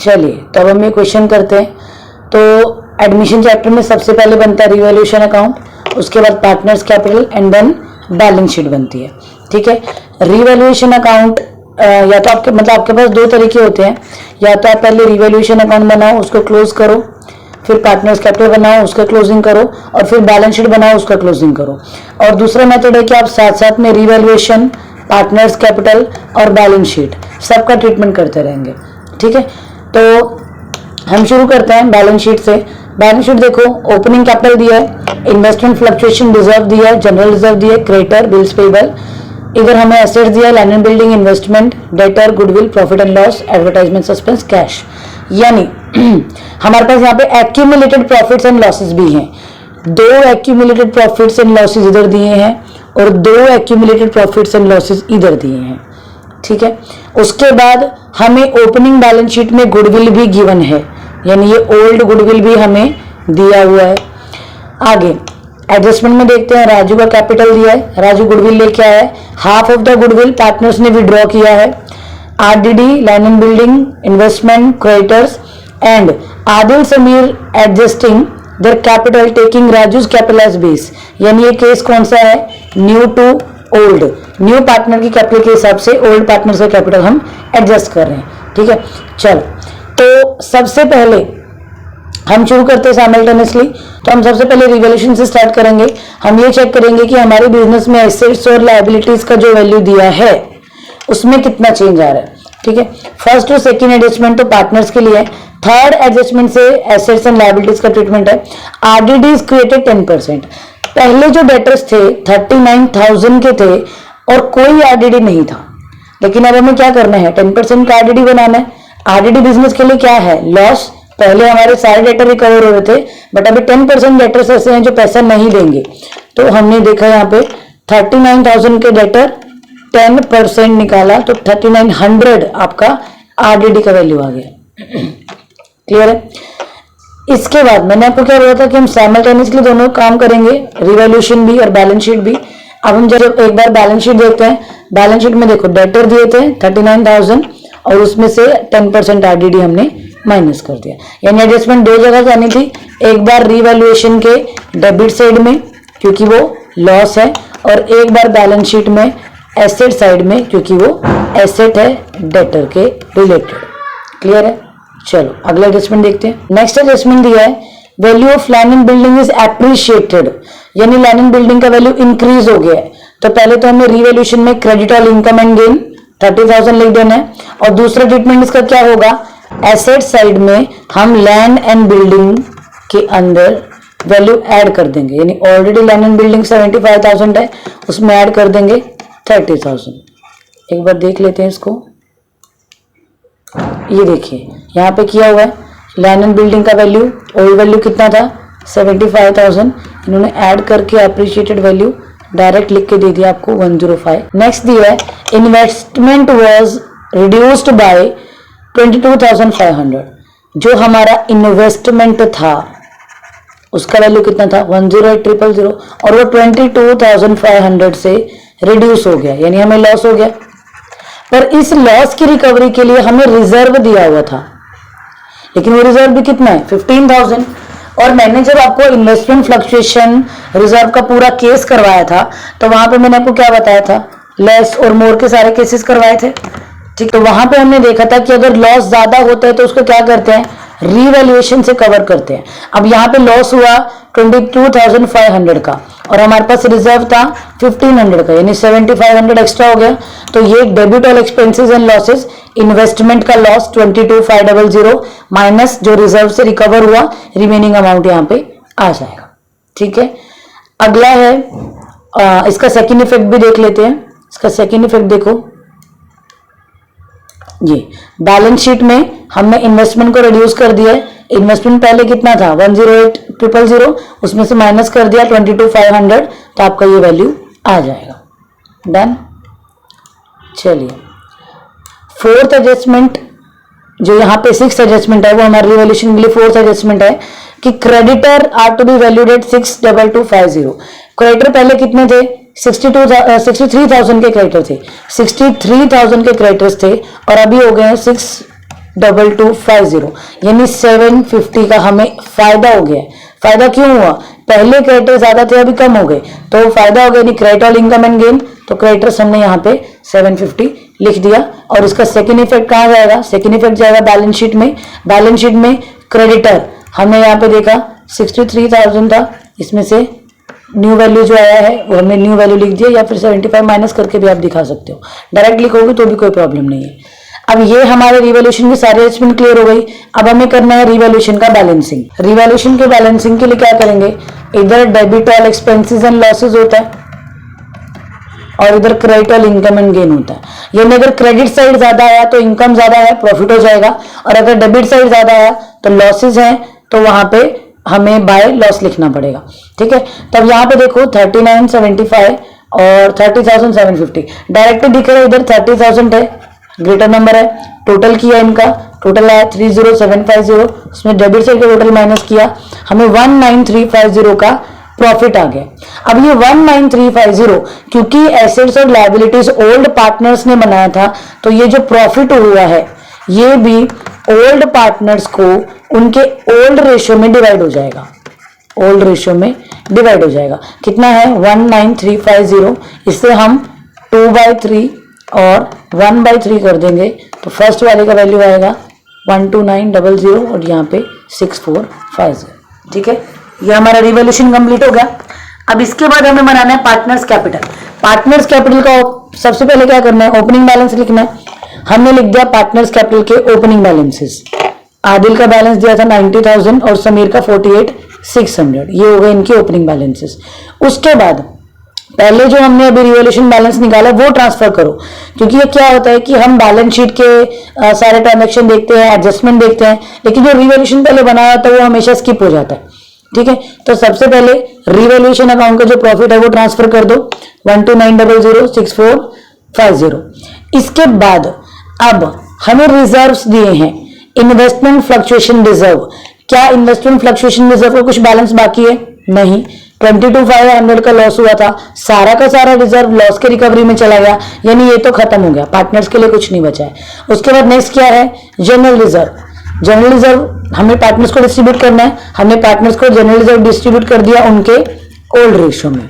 चलिए तो अब हम ये क्वेश्चन करते हैं। तो एडमिशन चैप्टर में सबसे पहले बनता है रिवैल्यूएशन अकाउंट, उसके बाद partners capital and then balance sheet बनती है। ठीक है, रिवैल्यूएशन अकाउंट या तो आपके पास दो तरीके होते हैं, या तो आप पहले रिवैल्यूएशन अकाउंट बनाओ, उसको क्लोज करो, फिर पार्टनर्स कैपिटल बनाओ, उसका क्लोजिंग करो, और फिर बैलेंस शीट बनाओ, उसका क्लोजिंग करो। और दूसरा मेथड है कि आप साथ साथ में रिवैल्यूएशन, पार्टनर्स कैपिटल और बैलेंस शीट सबका ट्रीटमेंट करते रहेंगे। ठीक है, तो हम शुरू करते हैं बैलेंस शीट से। बैलेंस शीट देखो, ओपनिंग कैपिटल दिया है, इन्वेस्टमेंट फ्लक्चुएशन रिजर्व दिया है, जनरल रिजर्व दिया है, क्रेडिटर, बिल्स पेबल, इधर हमें एसेट्स दिया है, land and building, investment, debtor, goodwill, profit and loss, advertisement, suspense, cash. यानी हमारे पास यहाँ पे एक्यूमुलेटेड प्रॉफिट्स एंड लॉसेस भी हैं। दो एक्यूमुलेटेड प्रॉफिट्स एंड लॉसेस इधर दिए हैं और दो एक्यूमुलेटेड प्रॉफिट्स एंड लॉसेस इधर दिए हैं। ठीक है, उसके बाद हमें ओपनिंग बैलेंस शीट में गुडविल भी गिवन है, यानी ये ओल्ड गुडविल भी हमें दिया हुआ है। आगे एडजस्टमेंट में देखते हैं, राजू का कैपिटल दिया है, राजू गुडविल लेके आया है, half of the goodwill partners ने विड्रॉ किया है। RDD, land and building, investment, creditors and Adil Sameer adjusting their capital taking Raju's capital as base. यानी ये केस कौन सा है, new to old, new partner की कैपिटल के हिसाब से ओल्ड पार्टनर का कैपिटल हम एडजस्ट कर रहे हैं। ठीक है, चलो तो सबसे पहले हम शुरू करते हैं साइमल्टेनियसली। तो हम सबसे पहले रिवैल्यूएशन से स्टार्ट करेंगे। हम ये चेक करेंगे कि हमारे बिजनेस में एसेट्स और लायबिलिटीज का जो वैल्यू दिया है उसमें कितना चेंज आ रहा है। ठीक है, फर्स्ट और सेकंड एडजस्टमेंट तो पार्टनर्स के लिए है, थर्ड एडजस्टमेंट से एसेट्स एंड लायबिलिटीज का ट्रीटमेंट है। RDD is created 10%। पहले जो डेटर्स थे 39,000 के थे और कोई आरडीडी नहीं था, लेकिन अब हमें क्या करना है, 10% का आरडीडी बनाना है। आरडीडी बिजनेस के लिए क्या है, लॉस। पहले हमारे सारे डेटर रिकवर हो रहे थे, बट अभी 10% डेटर्स ऐसे हैं जो पैसा नहीं देंगे। तो हमने देखा यहाँ पे 39,000 के डेटर 10% निकाला तो 3900 आपका आरडीडी का वैल्यू आ गया। क्लियर है। इसके बाद मैंने आपको क्या बोला था कि हम साइमल्टेनियसली दोनों काम करेंगे, रिवैल्यूएशन भी और बैलेंस शीट भी। अब हम जब एक बार बैलेंस शीट देखते हैं, बैलेंस शीट में देखो डेटर दिए थे 39,000 और उसमें से 10% आरडीडी हमने माइनस कर दिया। यानी एडजस्टमेंट दो जगह जानी थी, एक बार रिवैल्यूएशन के डेबिट साइड में क्योंकि वो लॉस है, और एक बार बैलेंस शीट में एसेट साइड में क्योंकि वो एसेट है डेटर के रिलेटेड। क्लियर है। चलो अगला एडजस्टमेंट देखते हैं। नेक्स्ट एडजस्टमेंट दिया है, value of land and building is appreciated, यानी लैंड एंड बिल्डिंग का वैल्यू इंक्रीज हो गया है। तो पहले तो हमें रिवैल्यूएशन में credit all income and gain 30,000 लिख देना है, और दूसरा ट्रीटमेंट इसका क्या होगा, एसेट साइड में हम लैंड एंड बिल्डिंग के अंदर वैल्यू ऐड कर देंगे, यानी ऑलरेडी लैंड एंड बिल्डिंग 75,000 है, उसमें ऐड कर देंगे 30,000। एक बार देख लेते हैं इसको। ये देखिए यहाँ पे किया हुआ है, लैंड एंड बिल्डिंग का वैल्यू, ओल्ड वैल्यू कितना था 75,000, इन्होंने ऐड करके एप्रिशिएटेड वैल्यू डायरेक्ट लिख के दे दिया आपको 105। नेक्स्ट दिया है, इन्वेस्टमेंट वाज रिड्यूस्ड बाय 22,500, जो हमारा इन्वेस्टमेंट था उसका वैल्यू कितना था 108,000 और वो 22,500 से रिड्यूस हो गया, यानी हमें लॉस हो गया। पर इस लॉस की रिकवरी के लिए हमें रिजर्व दिया हुआ था, लेकिन वो रिजर्व भी कितना है 15,000। और मैंने जब आपको इन्वेस्टमेंट फ्लक्चुएशन रिजर्व का पूरा केस करवाया था तो वहां पे मैंने आपको क्या बताया था, लेस और मोर के सारे केसेस करवाए थे। ठीक, तो वहां पे हमने देखा था कि अगर लॉस ज्यादा होता है तो उसको क्या करते हैं, रिवैल्यूएशन से कवर करते हैं। अब यहाँ पे लॉस हुआ 22,500 का और हमारे पास रिजर्व था 1,500 का, यानी 7,500 एक्स्ट्रा हो गया। तो ये debit all expenses and losses, investment का लॉस 22,500 माइनस जो रिजर्व से रिकवर हुआ रिमेनिंग अमाउंट यहाँ पे आ जाएगा। ठीक है, अगला है इसका सेकेंड इफेक्ट भी देख लेते हैं। इसका सेकेंड इफेक्ट देखो, ये बैलेंस शीट में हमने इन्वेस्टमेंट को रिड्यूस कर दिया है। इन्वेस्टमेंट पहले कितना था 108,000, उसमें से माइनस कर दिया 22,500, तो आपका ये वैल्यू आ जाएगा। डन। चलिए फोर्थ एडजस्टमेंट, जो यहाँ पे सिक्स एडजस्टमेंट है वो हमारे रिवैल्यूएशन के लिए फोर्थ एडजस्टमेंट है कि creditor are to be valued at 62250। Creditor पहले कितने थे 63,000 के क्रेडिटर थे, 63,000 के क्रेडिटर्स थे और अभी हो गए हैं 2250, यानी 750 का हमें फायदा हो गया। फायदा क्यों हुआ? पहले क्रेडिटर ज्यादा थे, अभी कम हो गए, तो फायदा हो गया, यानी क्रेडिट इनकम एंड गेन। तो क्रेडिटर्स हमने यहाँ पे 750 लिख दिया। और इसका सेकेंड इफेक्ट कहाँ जाएगा? सेकेंड इफेक्ट जाएगा बैलेंस शीट में। बैलेंस शीट में क्रेडिटर हमने यहाँ पे देखा 63,000 था, इसमें से न्यू वैल्यू जो आया है वो हमने न्यू वैल्यू लिख दिया, या फिर 75 माइनस करके भी आप दिखा सकते हो, डायरेक्ट लिखोगे तो भी कोई प्रॉब्लम नहीं है। अब ये हमारे रिवैल्यूएशन की सारी एडजस्टमेंट क्लियर हो गई। अब हमें करना है रिवैल्यूएशन का बैलेंसिंग। रिवैल्यूएशन के बैलेंसिंग के लिए क्या करेंगे? इधर debit all expenses and losses होता है और इधर credit all income and gain होता है। यानी अगर क्रेडिट साइड ज्यादा आया तो इनकम ज्यादा है, प्रॉफिट हो जाएगा, और अगर डेबिट साइड ज्यादा आया तो लॉसेज है, तो वहां पे हमें बाय लॉस लिखना पड़ेगा। ठीक है, तब यहाँ पे देखो 3975 और 30,750 डायरेक्ट दिख रहा है, इधर 30,000 है, ग्रेटर नंबर है। टोटल किया इनका, टोटल आया 30,750, उसमें डेबिट साइड का टोटल माइनस किया, हमें 19,350 का प्रॉफिट आ गया। अब ये 19,350 क्योंकि एसेट्स और लायबिलिटीज ओल्ड पार्टनर्स ने बनाया था, तो ये जो प्रॉफिट हुआ है ये भी ओल्ड पार्टनर्स को उनके ओल्ड रेशियो में डिवाइड हो जाएगा। ओल्ड रेशियो में डिवाइड हो जाएगा। कितना है? 19,350। इससे हम 2/3 और 1/3 कर देंगे, तो फर्स्ट वाले का वैल्यू आएगा 12900 और यहाँ पे 6450। ठीक है, ये हमारा रिवॉल्यूशन कंप्लीट हो गया। अब इसके बाद हमें बनाना है पार्टनर्स कैपिटल। पार्टनर्स कैपिटल का सबसे पहले क्या करना है? ओपनिंग बैलेंस लिखना है। हमने लिख दिया पार्टनर्स कैपिटल के ओपनिंग बैलेंसेस। आदिल का बैलेंस दिया था 90,000 और समीर का 48,600, ये हो गए इनके ओपनिंग बैलेंसेस। उसके बाद पहले जो हमने अभी रिवॉल्यूशन बैलेंस निकाला वो ट्रांसफर करो, क्योंकि ये क्या होता है कि हम बैलेंस शीट के सारे ट्रांजेक्शन देखते हैं, एडजस्टमेंट देखते हैं, लेकिन जो रिवॉल्यूशन पहले बनाया होता है वो हमेशा स्किप हो जाता है। ठीक है, तो सबसे पहले रिवॉल्यूशन अकाउंट का जो प्रॉफिट है वो ट्रांसफर कर दो 129006450। इसके बाद अब हमें रिजर्व्स दिए हैं, इन्वेस्टमेंट फ्लक्चुएशन रिजर्व। क्या इन्वेस्टमेंट फ्लक्चुएशन रिजर्व का कुछ बैलेंस बाकी है? नहीं। 22,500 का लॉस हुआ था, सारा का सारा रिजर्व लॉस के रिकवरी में चला गया, यानी ये तो खत्म हो गया, पार्टनर्स के लिए कुछ नहीं बचा है। उसके बाद नेक्स्ट क्या है? General reserve. जनरल रिजर्व हमें पार्टनर्स को डिस्ट्रीब्यूट करना है। हमने पार्टनर्स को जनरल रिजर्व डिस्ट्रीब्यूट कर दिया उनके ओल्ड रेशियो में।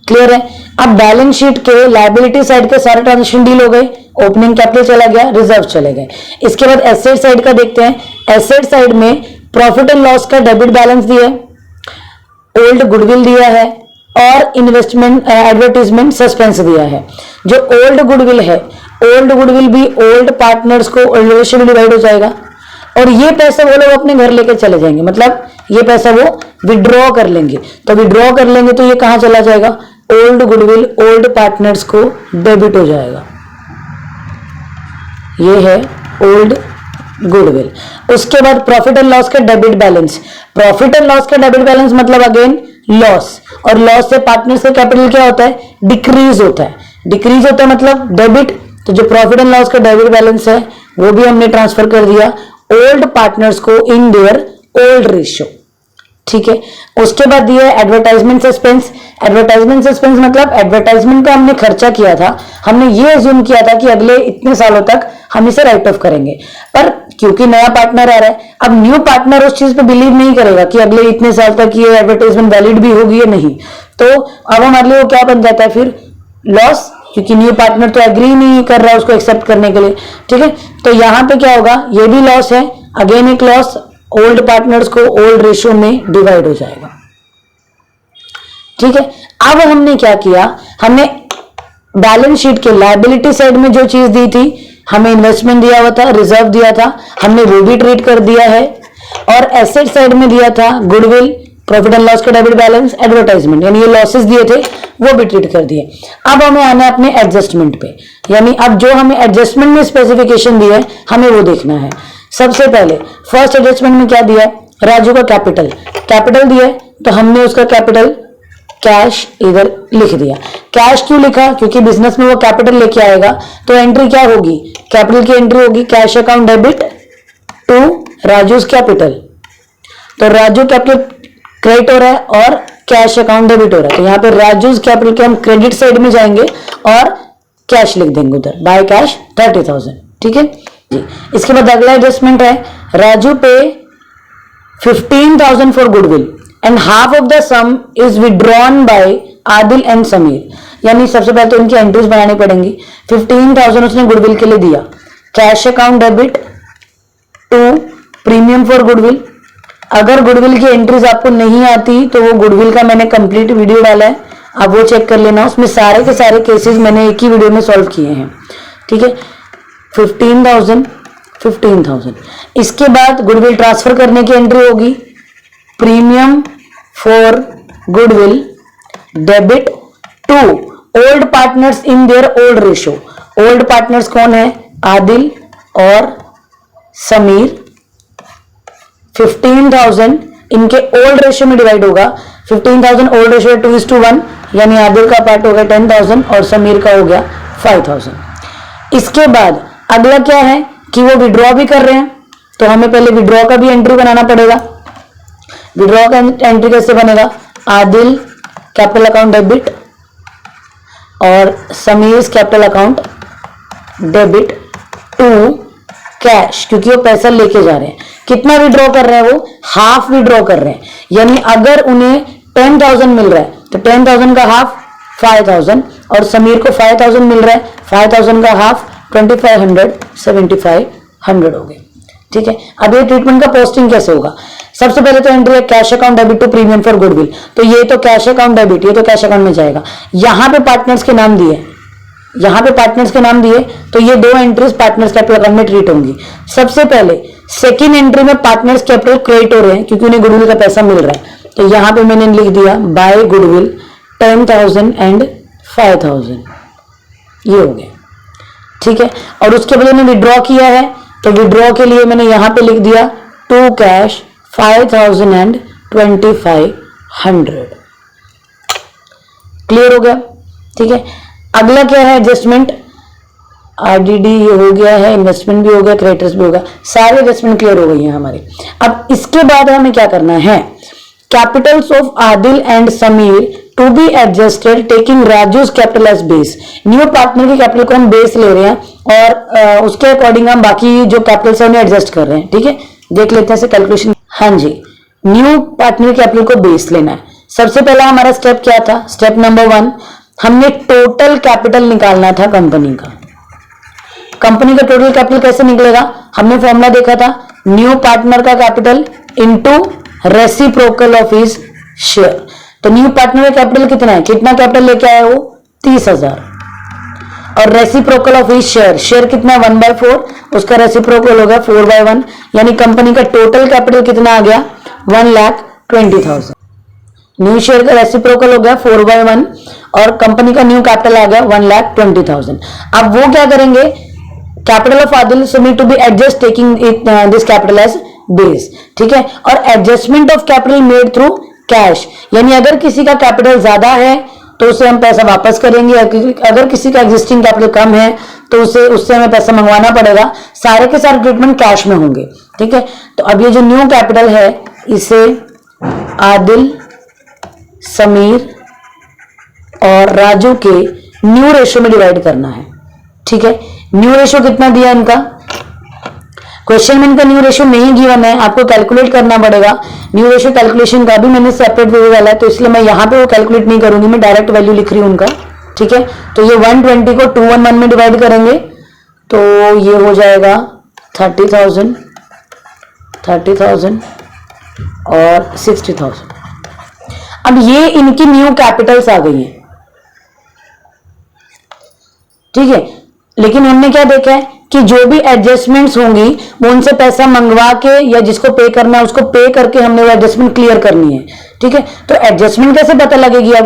क्लियर है? अब बैलेंस शीट के लायबिलिटी साइड के सारे ट्रांजेक्शन डील हो गए, ओपनिंग कैपिटल चला गया, रिजर्व चले गए। इसके बाद एसेट साइड का देखते हैं। एसेट साइड में प्रॉफिट एंड लॉस का डेबिट बैलेंस दिया है, ओल्ड गुडविल दिया है और इन्वेस्टमेंट एडवर्टाइजमेंट सस्पेंस दिया है। जो ओल्ड गुडविल है, ओल्ड गुडविल भी ओल्ड पार्टनर्स को ओल्ड रेशियो में डिवाइड हो जाएगा, और ये पैसा वो लोग अपने घर लेके चले जाएंगे, मतलब ये पैसा वो विड्रॉ कर लेंगे। तो विड्रॉ कर लेंगे तो ये कहां चला जाएगा? ओल्ड गुडविल ओल्ड पार्टनर्स को डेबिट हो जाएगा। ये है ओल्ड गुडविल। उसके बाद प्रॉफिट एंड लॉस का debit balance. Profit and loss का डेबिट बैलेंस मतलब अगेन लॉस, और लॉस से पार्टनर्स का कैपिटल क्या होता है? डिक्रीज होता है। डिक्रीज होता है मतलब डेबिट, तो जो प्रॉफिट एंड लॉस का डेबिट बैलेंस है वो भी हमने ट्रांसफर कर दिया ओल्ड पार्टनर्स को इन देयर ओल्ड रेशियो। ठीक है, उसके बाद दिया है एडवर्टाइजमेंट सस्पेंस। एडवर्टाइजमेंट सस्पेंस मतलब एडवर्टाइजमेंट का हमने खर्चा किया था, हमने ये अज्यूम किया था कि अगले इतने सालों तक हम इसे राइट ऑफ करेंगे, पर क्योंकि नया पार्टनर आ रहा है, अब न्यू पार्टनर उस चीज पे बिलीव नहीं करेगा कि अगले इतने साल तक ये एडवर्टाइजमेंट वैलिड भी होगी या नहीं, तो अब हमारे लिए वो क्या बन जाता है फिर? लॉस, क्योंकि न्यू पार्टनर तो एग्री नहीं कर रहा है उसको एक्सेप्ट करने के लिए। ठीक है, तो यहां पे क्या होगा? ये भी लॉस है, अगेन एक लॉस, ओल्ड पार्टनर्स को ओल्ड रेशियो में डिवाइड हो जाएगा। ठीक है, अब हमने क्या किया? हमने बैलेंस शीट के लायबिलिटी साइड में जो चीज दी थी, हमें इन्वेस्टमेंट दिया हुआ था, रिजर्व दिया था, हमने वो भी ट्रीट कर दिया है, और एसेट साइड में दिया था गुडविल, प्रॉफिट एंड लॉस का डेबिट बैलेंस, एडवर्टाइजमेंट, यानी ये लॉसेस दिए थे वो भी ट्रीट कर दिए। अब हमें आना है अपने एडजस्टमेंट पे, यानी अब जो हमें एडजस्टमेंट में स्पेसिफिकेशन दिया है हमें वो देखना है। सबसे पहले फर्स्ट एडजस्टमेंट में क्या दिया है? राजू का कैपिटल दिया है, तो हमने उसका कैपिटल कैश इधर लिख दिया। कैश क्यों लिखा? क्योंकि बिजनेस में वो कैपिटल लेके आएगा, तो एंट्री क्या होगी? कैपिटल की एंट्री होगी cash account debit to Raju's capital. तो राजू कैपिटल क्रेडिट हो रहा है और कैश अकाउंट डेबिट हो रहा है, तो यहाँ पे राजूज कैपिटल के हम क्रेडिट साइड में जाएंगे और कैश लिख देंगे उधर, बाय कैश 30,000। ठीक है, जी। इसके बाद अगला एडजस्टमेंट है, राजू पे 15,000 for goodwill and half of the some is withdrawn bye Adil and Sameer. यानी सबसे पहले तो इनकी एंट्रीज बनानी पड़ेंगी। 15,000 उसने गुडविल के लिए दिया, cash account debit to premium for goodwill. अगर गुडविल की एंट्रीज आपको नहीं आती तो वो गुडविल का मैंने कंप्लीट वीडियो डाला है, आप वो चेक कर लेना। उसमें सारे के सारे केसेस मैंने एक ही वीडियो में सॉल्व किए हैं, ठीक है। 15,000। इसके बाद गुडविल ट्रांसफर करने की एंट्री होगी, premium for goodwill debit to old partners in their old ratio. Old partners कौन है? आदिल और समीर। 15,000 इनके ओल्ड रेशियो में डिवाइड होगा। 15,000 ओल्ड रेशियो 2:1, यानी आदिल का पार्ट हो गया 10,000 और समीर का हो गया 5,000। इसके बाद अगला क्या है कि वो विड्रॉ भी कर रहे हैं, तो हमें पहले विड्रॉ का भी एंट्री बनाना पड़ेगा। विड्रॉ का एंट्री कैसे बनेगा? आदिल कैपिटल अकाउंट डेबिट और Sameer capital account debit to cash, क्योंकि वो पैसा लेके जा रहे हैं। कितना विड्रॉ कर रहे हैं? वो हाफ विड्रॉ कर रहे हैं। यानी अगर उन्हें 10,000 मिल रहा है तो 10,000 का हाफ 5,000 और समीर को 5,000 मिल रहा है, 5,000 का हाफ 2,500, 7,500 हो गए, ठीक है। अब ये ट्रीटमेंट का पोस्टिंग कैसे होगा? सबसे पहले तो एंट्री है cash account debit to premium for goodwill, तो ये तो कैश अकाउंट डेबिट, ये तो कैश अकाउंट में जाएगा। यहां पे पार्टनर्स के नाम दिए, यहां पे पार्टनर्स के नाम दिए, तो ये दो एंट्रीज पार्टनर्स कैपिटल अकाउंट में ट्रीट होंगी। सबसे पहले सेकेंड एंट्री में पार्टनर्स कैपिटल क्रेडिट हो रहे हैं क्योंकि उन्हें गुडविल का पैसा मिल रहा है, तो यहां पे मैंने लिख दिया बाय गुडविल 10,000 एंड 5,000, ये हो गया, ठीक है। और उसके बाद उन्हें विड्रॉ किया है, तो विड्रॉ के लिए मैंने यहां पे लिख दिया टू कैश 5,000 एंड 2,500। क्लियर हो गया, ठीक है। अगला क्या है? एडजस्टमेंट। आरडीडी ये हो गया है, इन्वेस्टमेंट भी हो गया, क्रेडिटर्स भी होगा, सारे एडजस्टमेंट क्लियर हो गई हैं हमारे। अब इसके बाद हमें क्या करना है? Capitals of Adil and Sameer to be adjusted taking Raju's capital as base. New partner की कैपिटल को हम बेस ले रहे हैं और उसके अकॉर्डिंग हम बाकी जो कैपिटल्स है उन्हें एडजस्ट कर रहे हैं, ठीक है। देख लेते हैं कैलकुलेशन। हाँ जी, न्यू पार्टनर कैपिटल को बेस लेना है। सबसे पहला हमारा स्टेप क्या था? स्टेप नंबर 1, हमने टोटल कैपिटल निकालना था कंपनी का। कंपनी का टोटल कैपिटल कैसे निकलेगा? हमने फॉर्मूला देखा था, न्यू पार्टनर का capital into reciprocal of his share. तो न्यू पार्टनर का कैपिटल कितना है? कितना कैपिटल लेके आया वो? 30,000 और reciprocal of his share, share कितना है? 1/4, उसका रेसिप्रोकल होगा 4/1, यानी कंपनी का टोटल कैपिटल कितना आ गया? 1,20,000। न्यू शेयर का रेसिप्रोकल हो गया 4/1 और कंपनी का न्यू कैपिटल आ गया 1,20,000। अब वो क्या करेंगे? Capital of Adil Sameer to be adjust taking this capital as base, ठीक है। और adjustment of capital made through cash, यानी अगर किसी का कैपिटल ज्यादा है तो उसे हम पैसा वापस करेंगे, अगर किसी का एग्जिस्टिंग कैपिटल कम है तो उससे हमें पैसा मंगवाना पड़ेगा। सारे के सारे ट्रीटमेंट कैश में होंगे, ठीक है। तो अब ये जो न्यू कैपिटल है इसे आदिल, समीर और राजू के न्यू रेशियो में डिवाइड करना है, ठीक है। न्यू रेशियो कितना दिया इनका? क्वेश्चन में इनका न्यू रेशियो नहीं गिवन है, आपको कैलकुलेट करना पड़ेगा। न्यू रेशियो कैलकुलेशन का भी मैंने सेपरेट वीडियो डाला है, तो इसलिए मैं यहां पे वो कैलकुलेट नहीं करूंगी, मैं डायरेक्ट वैल्यू लिख रही हूं उनका, ठीक है। तो ये 120 को 211 में डिवाइड करेंगे तो ये हो जाएगा 30,000 और 60,000। अब ये इनकी न्यू कैपिटल्स आ गई है, ठीक है। लेकिन हमने क्या देखा है कि जो भी एडजस्टमेंट्स होंगी वो उनसे पैसा मंगवा के या जिसको पे करना है उसको पे करके हमने वो एडजस्टमेंट क्लियर करनी है, ठीक है। तो एडजस्टमेंट कैसे पता लगेगी? अब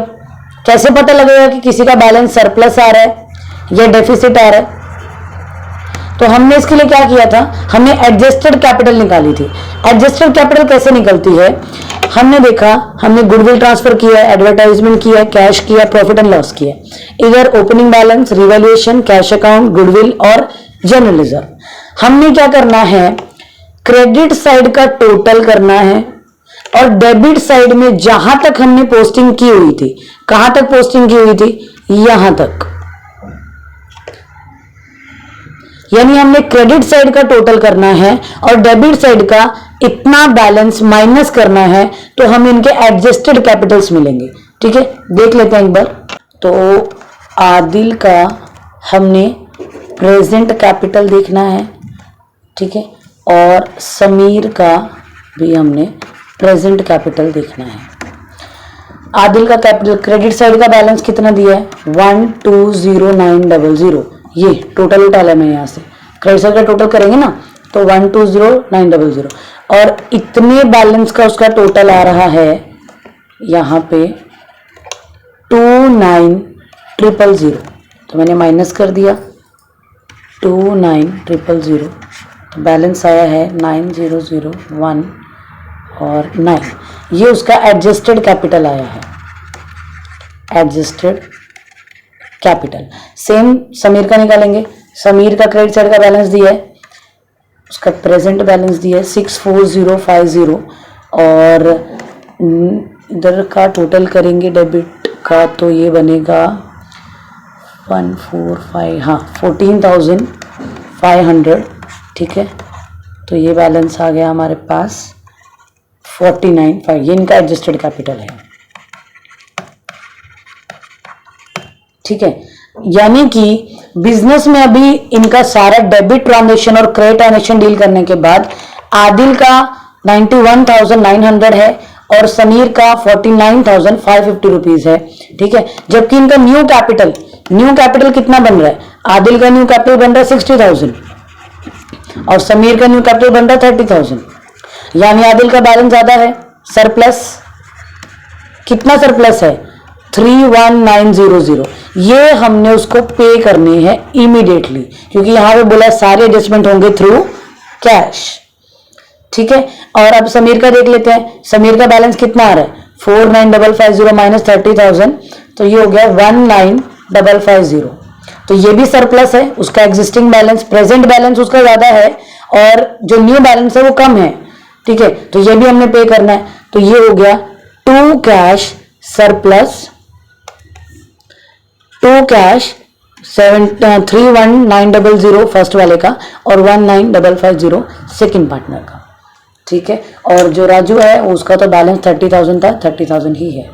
कैसे पता लगेगा कि किसी का बैलेंस सरप्लस आ रहा है या डेफिसिट आ रहा है? तो हमने इसके लिए क्या किया था? हमने एडजस्टेड कैपिटल निकाली थी। एडजस्टेड कैपिटल कैसे निकलती है? हमने देखा, हमने गुडविल ट्रांसफर किया, एडवर्टाइजमेंट किया, कैश किया, प्रॉफिट एंड लॉस किया, इधर opening balance, revaluation, cash account, goodwill और जनरल रिजर्व। हमने क्या करना है? क्रेडिट साइड का टोटल करना है और डेबिट साइड में जहां तक हमने पोस्टिंग की हुई थी, कहां तक पोस्टिंग की हुई थी? यहां तक, यानी हमने क्रेडिट साइड का टोटल करना है और डेबिट साइड का इतना बैलेंस माइनस करना है, तो हम इनके एडजस्टेड कैपिटल्स मिलेंगे। ठीक है, देख लेते हैं एक बार। तो आदिल का हमने प्रेजेंट कैपिटल देखना है, ठीक है, और समीर का भी हमने प्रेजेंट कैपिटल देखना है। आदिल का कैपिटल क्रेडिट साइड का बैलेंस कितना दिया है 120900, ये टोटल उठा लिया मैं यहाँ से, क्रेडिट साइड का टोटल करेंगे ना तो 120900 और इतने बैलेंस का उसका टोटल आ रहा है यहाँ पे 29000, तो मैंने माइनस कर दिया 29000, बैलेंस आया है 9001 और 9, ये उसका एडजस्टेड कैपिटल आया है, एडजस्टेड कैपिटल। सेम समीर का निकालेंगे। समीर का क्रेडिट साइड का बैलेंस दिया है, उसका प्रेजेंट बैलेंस दिया है 64050 और इधर का टोटल करेंगे डेबिट का तो ये बनेगा 145, हाँ 14500। ठीक है, तो ये बैलेंस आ गया हमारे पास 495, ये इनका एडजस्टेड कैपिटल है। ठीक है, यानी कि बिजनेस में अभी इनका सारा डेबिट ट्रांजैक्शन और क्रेडिट ट्रांजैक्शन डील करने के बाद आदिल का 91,900 है और समीर का 49,550 रुपीज है। ठीक है, जबकि इनका न्यू कैपिटल कितना बन रहा है, आदिल का न्यू कैपिटल बन रहा है 60,000 और समीर का न्यू कैपिटल बन रहा है 30,000, यानी आदिल का बैलेंस ज्यादा है, सरप्लस। कितना सरप्लस है 31900, ये हमने उसको पे करने हैं इमीडिएटली, क्योंकि यहां पे बोला सारे एडजस्टमेंट होंगे थ्रू कैश। ठीक है, और अब समीर का देख लेते हैं। समीर का बैलेंस कितना आ रहा है 49550 माइनस 30,000, तो ये हो गया 19550, तो ये भी सरप्लस है। उसका एग्जिस्टिंग बैलेंस, प्रेजेंट बैलेंस उसका ज्यादा है और जो न्यू बैलेंस है वो कम है। ठीक है, तो ये भी हमने पे करना है, तो ये हो गया to cash surplus, to cash 31900 first वाले का और 19550 सेकंड पार्टनर का। ठीक है, और जो राजू है उसका तो बैलेंस 30,000 था, 30,000 ही है।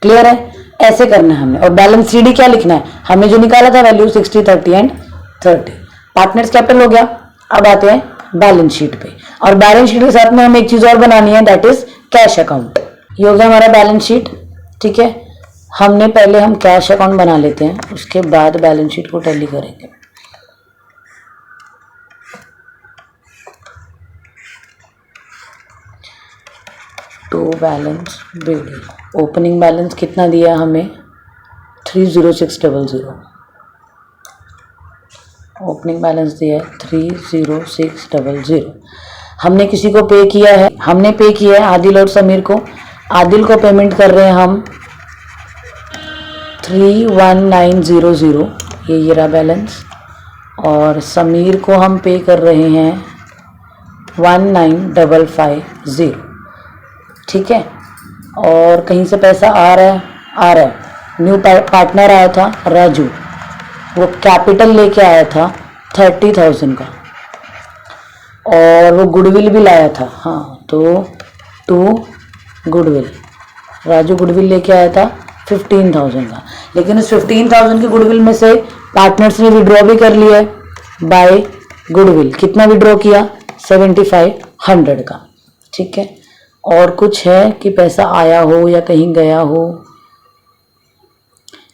क्लियर है, ऐसे करना है हमने। और बैलेंस सीडी क्या लिखना है, हमने जो निकाला था वैल्यू 60, 30 एंड 30। पार्टनर्स कैपिटल हो गया। अब आते हैं बैलेंस शीट पे, और बैलेंस शीट के साथ में हमें एक चीज और बनानी है, दैट इज कैश अकाउंट। ये हो गया हमारा बैलेंस शीट। ठीक है, हमने पहले हम कैश अकाउंट बना लेते हैं, उसके बाद बैलेंस शीट को टैली करेंगे। To balance BD, opening balance कितना दिया हमें 30600, ओपनिंग बैलेंस दिया है 30600। हमने किसी को पे किया है, हमने पे किया है आदिल और समीर को। आदिल को पेमेंट कर रहे हैं हम 31900, ये रहा बैलेंस, और समीर को हम पे कर रहे हैं 19550। ठीक है, और कहीं से पैसा आ रहा है। न्यू पार्टनर आया था राजू, वो कैपिटल लेके आया था 30,000 का, और वो गुडविल भी लाया था। हाँ, तो टू गुडविल, राजू गुडविल लेके आया था 15,000 का, लेकिन उस 15,000 की गुडविल में से पार्टनर्स ने विड्रॉ भी कर लिया है बाय गुडविल। कितना विड्रॉ किया 7500 का। ठीक है, और कुछ है कि पैसा आया हो या कहीं गया हो,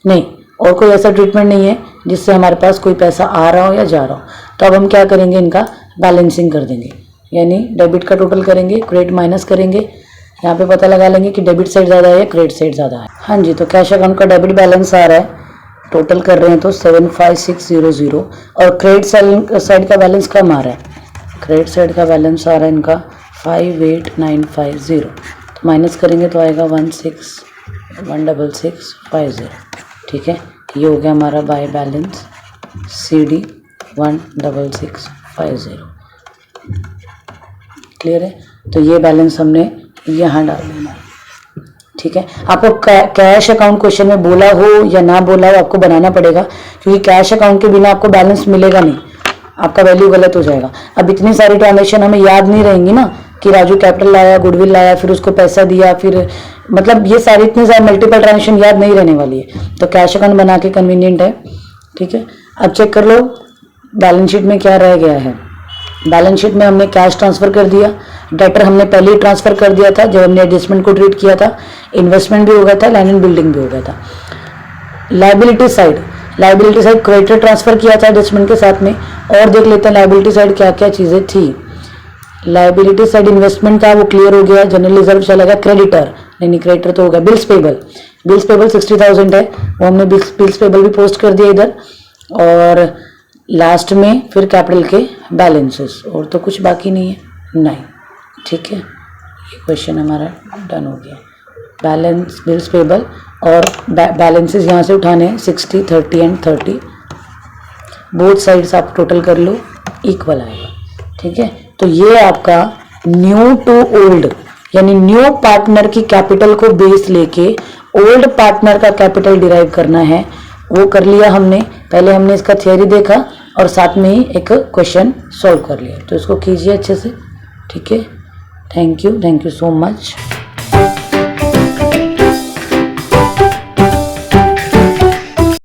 नहीं, और कोई ऐसा ट्रीटमेंट नहीं है जिससे हमारे पास कोई पैसा आ रहा हो या जा रहा हो। तो अब हम क्या करेंगे, इनका बैलेंसिंग कर देंगे, यानी डेबिट का टोटल करेंगे, क्रेडिट माइनस करेंगे। यहाँ पे पता लगा लेंगे कि डेबिट साइड ज़्यादा है या क्रेडिट साइड ज़्यादा है। हाँ जी, तो कैश अकाउंट का डेबिट बैलेंस आ रहा है, टोटल कर रहे हैं तो 75600, और क्रेडिट साइड का बैलेंस कम आ रहा है। क्रेडिट साइड का बैलेंस आ रहा है इनका 58950, तो माइनस करेंगे तो आएगा 16650। ठीक है, ये हो गया हमारा बाय बैलेंस CD 16650। क्लियर है, तो ये बैलेंस हमने यहाँ डाल देना है। ठीक है, आपको कैश अकाउंट क्वेश्चन में बोला हो या ना बोला हो आपको बनाना पड़ेगा, क्योंकि कैश अकाउंट के बिना आपको बैलेंस मिलेगा नहीं। आपका वैल्यू गलत हो जाएगा। अब इतनी सारी ट्रांजेक्शन हमें याद नहीं रहेंगी ना कि राजू कैपिटल लाया, गुडविल लाया, फिर उसको पैसा दिया, फिर मतलब ये सारी इतनी सारी मल्टीपल ट्रांजेक्शन याद नहीं रहने वाली है, तो कैश अकाउंट बना के कन्वीनियंट है। ठीक है, अब चेक कर लो बैलेंस शीट में क्या रह गया है। बैलेंस शीट में हमने कैश ट्रांसफर कर दिया, डेटर हमने पहले ही ट्रांसफर कर दिया था जब हमने एडजस्टमेंट को ट्रीट किया था, इन्वेस्टमेंट भी हो गया था, लैंड एंड बिल्डिंग भी हो गया था। लाइबिलिटी साइड क्रेडिटर ट्रांसफर किया था एडजस्टमेंट के साथ में, और देख लेते हैं लाइबिलिटी साइड क्या क्या चीजें थी। लाइबिलिटी साइड इन्वेस्टमेंट था वो क्लियर हो गया, जनरल रिजर्व चलेगा, क्रेडिटर नहीं क्रेडिटर तो हो गया, बिल्स पेबल 60,000 है, वो हमने बिल्स पेबल भी पोस्ट कर दिया इधर, और लास्ट में फिर कैपिटल के बैलेंसेस, और तो कुछ बाकी नहीं है, नहीं। ठीक है, ये क्वेश्चन हमारा डन हो गया। बैलेंस बिल्स पेबल और बैलेंसेस यहाँ से उठाने हैं 60, 30 एंड 30, बोथ साइड्स आप टोटल कर लो, इक्वल आएगा। ठीक है, तो ये आपका न्यू टू ओल्ड यानी न्यू पार्टनर की कैपिटल को बेस लेके ओल्ड पार्टनर का कैपिटल डिराइव करना है, वो कर लिया हमने। पहले हमने इसका थियरी देखा और साथ में ही एक क्वेश्चन सॉल्व कर लिया, तो इसको कीजिए अच्छे से। ठीक है, थैंक यू सो मच।